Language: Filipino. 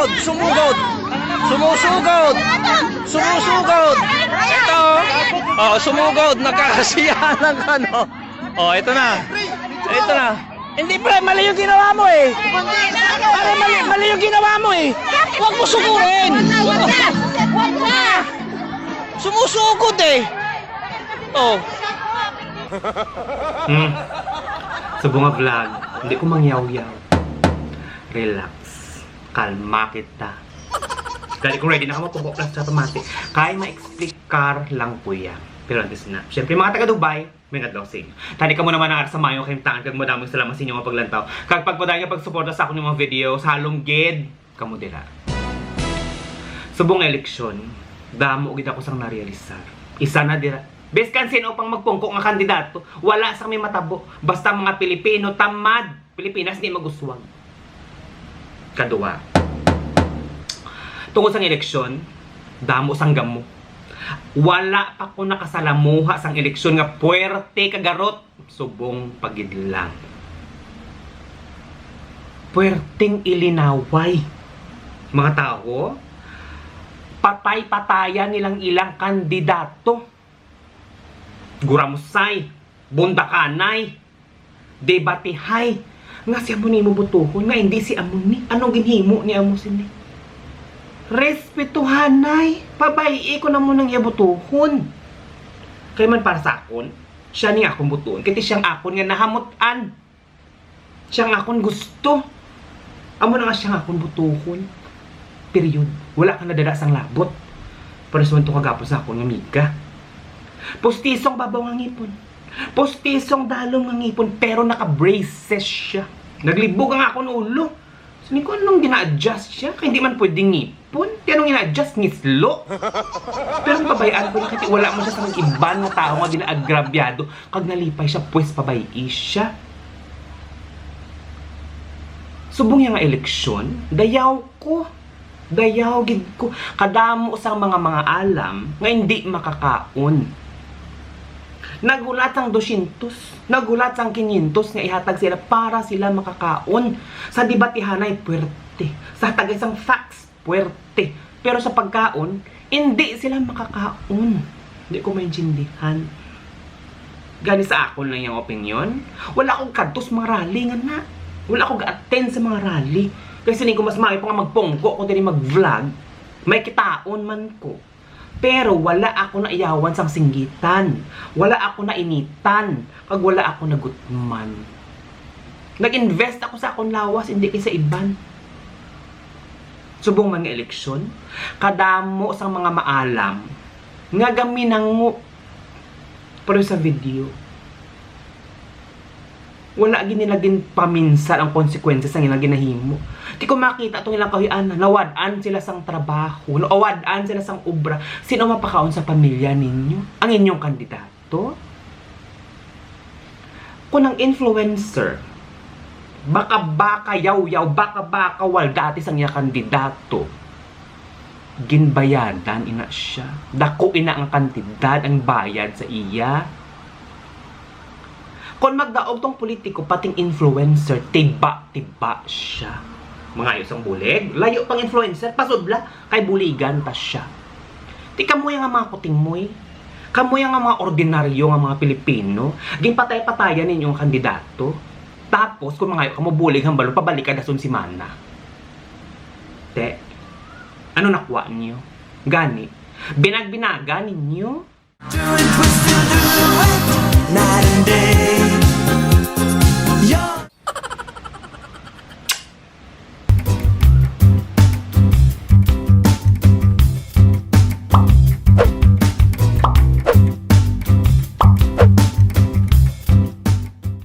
Sumusugod! Sumugod! Sumusugod! Sumusugod! Ito! Oh, sumugod! Nagkakasiyahan ng ano. Oh, ito na. Ito na. Hindi pre, mali yung ginawa mo eh. Pare, mali yung ginawa mo eh. Huwag mo sugurin. Wag na! Sumusugod eh. Oh. Sa bunga vlog, hindi ko mangyaw-yaw. Relax. Kalma kita. Dahil kung ready na ka mapubok lang sa automatic, kaya ma-explicar lang po yan. Pero antes na. Siyempre mga taga-Dubai, may ngadlaw sa inyo. Tani ka mo naman ang arsa mayo kayong tangan kag madaming salamat sa inyo mga paglantaw. Kag pagpaday nga pagsuporta sa akong mga video sa halong gid kamo dira. Subong eleksyon, damo gid ako sang narealisar. Isa na dira. Bes kan sino pang magpungko nga kandidato, wala sa may matabo. Basta mga Pilipino tamad. Pilipinas di maguswag. Kadua. Tungod sang eleksyon, damo sang gamo. Wala pa ko nakasalamuha sang eleksyon nga puwerte kagarot. Subong pagidlang. Puwerteng ilinaway. Mga tao, patay-patayan nilang ilang kandidato. Guramusay, bundakanay, debatihay. Nga si amo ni mo butuhon, nga hindi si amo ni. Anong ginhimo ni amo sini? Respetuhanay, pabayi ko na mo nang iabutuhon. Kaya man para sa akon, siya ni akong butuhon. Kaya siyang akon nga nahamutan. Siyang akon gusto. Amo na nga siyang akon butuhon. Period. Wala ka nadala sang labot. Para sa manto kagapon sa akon nga miga. Postisong babaw nga ngipon. Postisong dalong nga ngipon. Pero naka-braces siya. Naglibog ang akon ulo. Sabi ko, anong gina-adjust siya? Kaya hindi man pwedeng ngipon. Kaya anong gina-adjust ngislo? Pero ang pabayaan ko na kasi wala mo siya sa mga iban na tao nga ginaagrabyado. Kag nalipay siya, pues pabayi siya. Subong niya nga eleksyon, dayaw ko. Dayaw gid ko. Kadamo sang mga alam nga hindi makakaon. Nagulat ang 200, nagulat ang 500 nga ihatag sila para sila makakaon. Sa debatihanay, puwerte. Sa tagay sang facts, puwerte. Pero sa pagkaon, hindi sila makakaon. Hindi ko maintindihan. Gani sa akon lang yung opinion. Wala akong kadtos mga rally nga na. Wala akong ga-attend sa mga rally. Kasi hindi ko mas maayo pa nga magpongko kung din mag-vlog. May kitaon man ko. Pero wala ako na iyawan sang singgitan. Wala ako na initan. Kag wala ako na gutman. Nag-invest ako sa akong lawas, hindi kaysa iban. Subong mga eleksyon, kadamo sang mga maalam, nga gaminango. Pero sa video, wala ginilagin paminsan ang konsekwensya sa ilang ginahimo. Di ko makita itong ilang kahuyan. Nawadaan sila sang trabaho. Nawadaan sila sang obra. Sino mapakaon sa pamilya ninyo? Ang inyong kandidato? Kung ang influencer, baka yaw-yaw, baka wal dati sang iya kandidato, ginbayadan ina siya. Dako ina ang kantidad, ang bayad sa iya. Kung magdaog tong politiko, pating influencer, tiba siya. Mga ayos ang bulig, layo pang influencer, pasudla, kay buligan ta siya. Di kamoy nga mga kuting moy, kamoy nga mga ordinaryo nga mga Pilipino, ging patay-patayan ninyong kandidato. Tapos, kung mga ayo kamo bulig ang balon, pabalik ka dasun si Mana. Te, ano nakuha niyo? Gani, binag-binaga ninyo? Night and day.